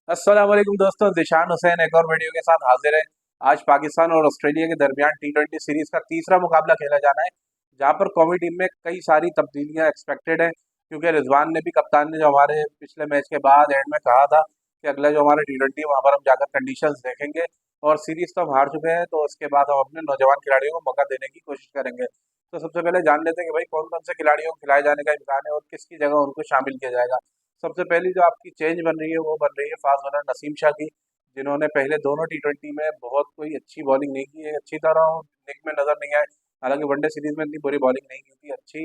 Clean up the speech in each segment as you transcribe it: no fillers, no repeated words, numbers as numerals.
अस्सलाम वालेकुम दोस्तों, दिशान हुसैन एक और वीडियो के साथ हाजिर है। आज पाकिस्तान और ऑस्ट्रेलिया के दरमियान टी20 सीरीज का तीसरा मुकाबला खेला जाना है, जहां पर कौमी टीम में कई सारी तब्दीलियां एक्सपेक्टेड है, क्योंकि रिजवान ने भी, कप्तान ने, जो हमारे पिछले मैच के बाद एंड में कहा था कि अगला जो हमारा टी20 है वहां पर हम जाकर कंडीशंस देखेंगे। और सीरीज तो हम हार चुके हैं, तो उसके बाद हम अपने नौजवान खिलाड़ियों को मौका देने की कोशिश करेंगे। तो सबसे पहले जान लेते हैं कि भाई कौन कौन से खिलाड़ियों को खिलाए जाने का इम्कान है और किसकी जगह उनको शामिल किया जाएगा। सबसे पहली जो आपकी चेंज बन रही है वो बन रही है फास्ट बॉलर नसीम शाह की, जिन्होंने पहले दोनों टी20 में बहुत कोई अच्छी बॉलिंग नहीं की है, अच्छी तरह निक में नजर नहीं आए। हालांकि वनडे सीरीज में इतनी बुरी बॉलिंग नहीं की थी, अच्छी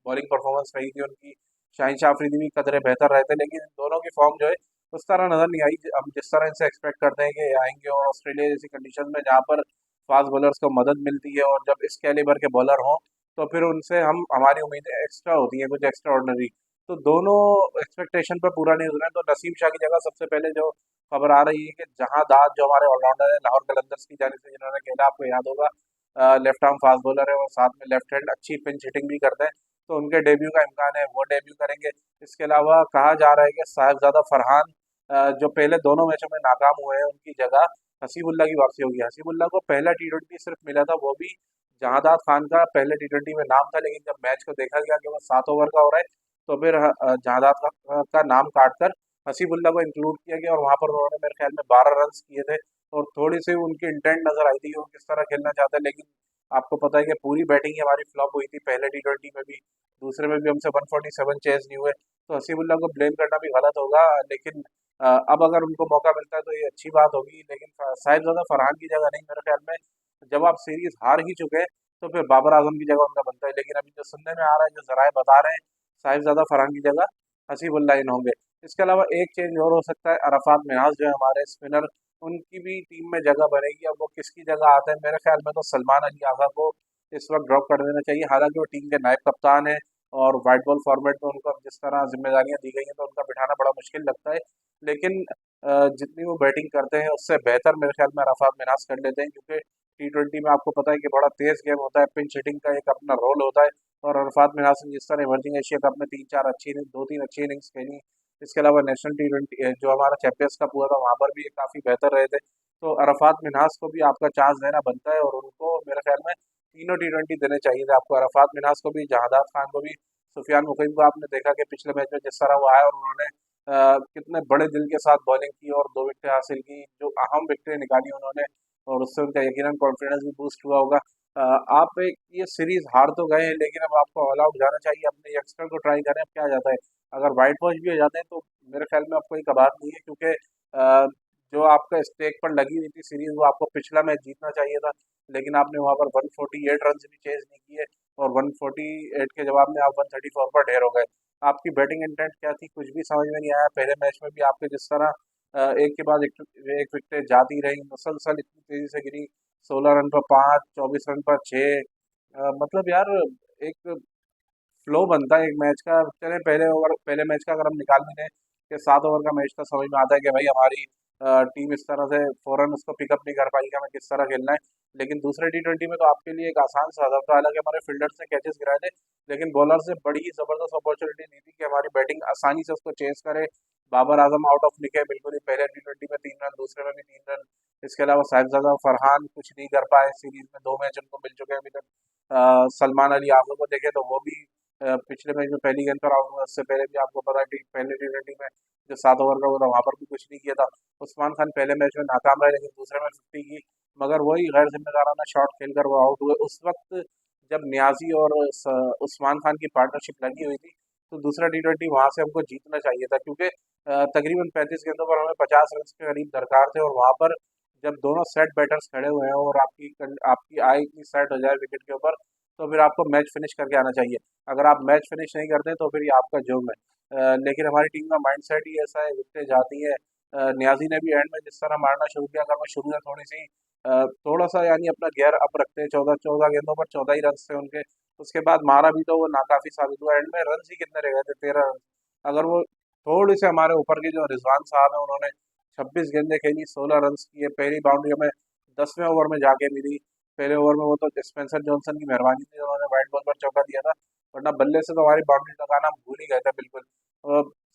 बॉलिंग परफॉर्मेंस रही थी उनकी। शाहिन शाह अफरीदी भी कदरे बेहतर रहे थे, लेकिन दोनों की फॉर्म जो है उस तरह नजर नहीं आई हम जिस तरह इनसे एक्सपेक्ट करते हैं कि आएंगे। और ऑस्ट्रेलिया जैसी कंडीशन में जहाँ पर फास्ट बॉलर्स को मदद मिलती है और जब इस कैलिबर के बॉलर हों, तो फिर उनसे हम हमारी उम्मीदें एक्स्ट्रा होती हैं, कुछ एक्स्ट्रा ऑर्डनरी। तो दोनों एक्सपेक्टेशन पर पूरा नहीं उतरे हैं। तो नसीम शाह की जगह सबसे पहले जो खबर आ रही है कि जहां दाद, जो हमारे ऑलराउंडर है लाहौर कलंदर्स की जाने से, जिन्होंने खेला आपको याद होगा, लेफ्ट आर्म फास्ट बॉलर है और साथ में लेफ्ट हैंड अच्छी पिंच हिटिंग भी करते हैं, तो उनके डेब्यू का इम्कान है, वो डेब्यू करेंगे। इसके अलावा कहा जा रहा है कि साहिबजादा फरहान, जो पहले दोनों मैचों में नाकाम हुए हैं, उनकी जगह हसीबुल्ला की वापसी होगी। हसीबुल्ला को पहला टी20 सिर्फ मिला था, वो भी जहादाद खान का पहले टी20 में नाम था, लेकिन जब मैच को देखा गया कि वो 7 ओवर का हो रहा है, तो फिर जहादाद का नाम काटकर हसीबुल्ला को इंक्लूड किया गया और वहां पर उन्होंने मेरे ख्याल में 12 रन किए थे। और थोड़ी सी उनकी इंटेंट नजर आई थी कि वो किस तरह खेलना चाहते हैं, लेकिन आपको पता है कि पूरी बैटिंग ही हमारी फ्लॉप हुई थी, पहले टी20 में भी, दूसरे में भी हमसे 147 चेज नहीं हुए। तो हसीबुल्ला को ब्लेम करना भी गलत होगा, लेकिन अब अगर उनको मौका मिलता है तो ये अच्छी बात होगी। लेकिन साहिबजादा फरहान की जगह नहीं, मेरे ख्याल में जब आप सीरीज हार ही चुके हैं तो फिर बाबर आजम की जगह उनका बनता है। लेकिन अभी जो सुनने में आ रहा है, जो जराए बता रहे हैं, साहिबजादा फरहान की जगह हसीबुल्ला इन होंगे। इसके अलावा एक चेंज और हो सकता है, अरफात मिनाज जो है हमारे स्पिनर, उनकी भी टीम में जगह बनेगी। अब वो किसकी जगह आते हैं, मेरे ख्याल में तो सलमान अली आगा को इस वक्त ड्रॉप कर देना चाहिए। हालांकि वो टीम के नायब कप्तान है और वाइट बॉल फॉर्मेट में उनको अब जिस तरह जिम्मेदारियां दी गई हैं, तो उनका बिठाना बड़ा मुश्किल लगता है। लेकिन जितनी वो बैटिंग करते हैं उससे बेहतर मेरे ख्याल में अरफात मिनाज कर लेते हैं, क्योंकि टी20 में आपको पता है कि बड़ा तेज गेम होता है, पिंच हिटिंग का एक अपना रोल होता है। और अरफात मिनाज ने जिस तरह इमर्जिंग एशिया कप में तीन चार अच्छी इनिंग, दो तीन अच्छी इनिंग्स खेली, इसके अलावा नेशनल टी20 जो हमारा चैंपियंस कप हुआ था वहां पर भी ये काफी बेहतर रहे थे। तो अरफात मिन्हास को भी आपका चांस देना बनता है, और उनको मेरे ख्याल में तीनों टी20 देने चाहिए थे आपको, अरफात मिन्हास को भी, जहादार खान को भी, सुफियान मुकीम को। आपने देखा कि पिछले मैच में जिस तरह वो आया और उन्होंने कितने बड़े दिल के साथ बॉलिंग की और 2 विकेटें हासिल की, जो अहम विकेटें निकाली उन्होंने, और उससे उनका यकीनन कॉन्फिडेंस भी बूस्ट हुआ होगा। आप एक ये सीरीज हार तो गए हैं, लेकिन अब आपको ऑल आउट जाना चाहिए, अपने यंगस्टर को ट्राई करें। अब क्या जाता है, अगर वाइट वॉश भी हो जाते हैं तो मेरे ख्याल में आपको एक बात नहीं है, क्योंकि जो आपका स्टेक पर लगी हुई थी सीरीज, वो आपको पिछला मैच जीतना चाहिए था, लेकिन आपने वहां पर 148 रन भी चेज नहीं किए, और 148 के जवाब में आप 134 पर ढेर हो गए। आपकी बैटिंग इंटेंट क्या थी, कुछ भी समझ में नहीं आया। पहले मैच में भी आपके जिस तरह एक के बाद एक विकेट जाती रही, मुसलसल इतनी तेजी से गिरी, 16 रन पर 5, 24 रन पर 6, मतलब यार एक फ्लो बनता है एक मैच का। चले पहले ओवर, पहले मैच का अगर हम निकाल भी दें कि 7 ओवर का मैच था, समझ में आता है कि भाई हमारी टीम इस तरह से फौरन उसको पिकअप नहीं कर पाई कि हमें किस तरह खेलना है। लेकिन दूसरे टी20 में तो आपके लिए एक आसान सा था, तो हालांकि हमारे फील्डर्स ने कैचेस गिराए थे, लेकिन बॉलर से बड़ी ही जबरदस्त अपॉर्चुनिटी दी थी कि हमारी बैटिंग आसानी से उसको चेस करे। बाबर आजम आउट ऑफ निके बिल्कुल ही, पहले टी20 में 3 रन, दूसरे में भी 3 रन। इसके अलावा साहिबजादा फरहान कुछ नहीं कर पाए, सीरीज में 2 मैच उनको मिल चुके हैं अभी तक। सलमान अली आगो को देखे तो वो भी पिछले मैच में पहली गेंद पर आउट हुआ। उससे पहले भी आपको पता है कि पहले टी20 में जो 7 ओवर का हुआ था वहां पर भी कुछ नहीं किया था। उस्मान खान पहले मैच में नाकाम रहे, लेकिन दूसरे में 50 की, मगर वही गैर जिम्मेदाराना शॉट खेलकर वो आउट हुए उस वक्त, जब न्याजी और उस्मान खान की पार्टनरशिप लगी हुई थी। तो दूसरा टी20 वहां से हमको जीतना चाहिए था, क्योंकि तकरीबन 35 गेंदों पर हमें 50 रन के करीब दरकार थे, और वहां पर जब दोनों सेट बैटर्स खड़े हुए हैं और आपकी आय इतनी सेट हो जाए विकेट के ऊपर, तो फिर आपको मैच फिनिश करके आना चाहिए। अगर आप मैच फिनिश नहीं करते तो फिर ये आपका जुर्म है। लेकिन हमारी टीम का माइंडसेट ही ऐसा है, विकेटें जाती है। न्याजी ने भी एंड में जिस तरह मारना शुरू किया, अगर वो शुरू में थोड़ी सी थोड़ा सा यानी अपना गियर अप रखते हैं, 14 14 गेंदों पर 14 ही रन थे उनके, उसके बाद मारा भी तो वो नाकाफी साबित हुआ। एंड में रन ही कितने रह गए थे, 13 रन। अगर वो थोड़ी से हमारे ऊपर के जो रिजवान साहब है, उन्होंने 26 गेंदें खेली, 16 रन किए, पहली बाउंड्री हमें 10वें ओवर में जाके मिली। पहले ओवर में वो तो स्पेंसर जॉनसन की मेहरबानी थी, उन्होंने वाइट बॉल पर चौका दिया था, वरना बल्ले से तो हमारी बाउंड्री लगाना हम भूल ही गए थे बिल्कुल।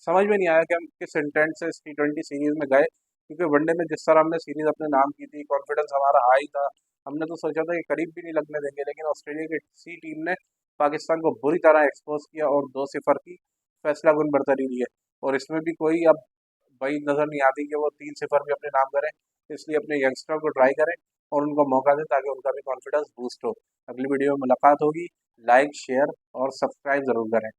समझ में नहीं आया कि हम किस इंटेंट से इस T20 सीरीज में गए, क्योंकि वनडे में जिस तरह हमने सीरीज अपने नाम की थी, कॉन्फिडेंस हमारा हाई था, हमने तो सोचा था कि करीब भी नहीं लगने देंगे, लेकिन ऑस्ट्रेलिया की सी टीम ने पाकिस्तान को बुरी तरह एक्सपोज किया और 2-0 की फैसला कुन बढ़तरी ली है। और इसमें भी कोई अब वही नज़र नहीं आती कि वो 3-0 भी अपने नाम करें, इसलिए अपने यंगस्टर को ट्राई करें और उनको मौका दें ताकि उनका भी कॉन्फिडेंस बूस्ट हो। अगली वीडियो में मुलाकात होगी। लाइक, शेयर और सब्सक्राइब ज़रूर करें।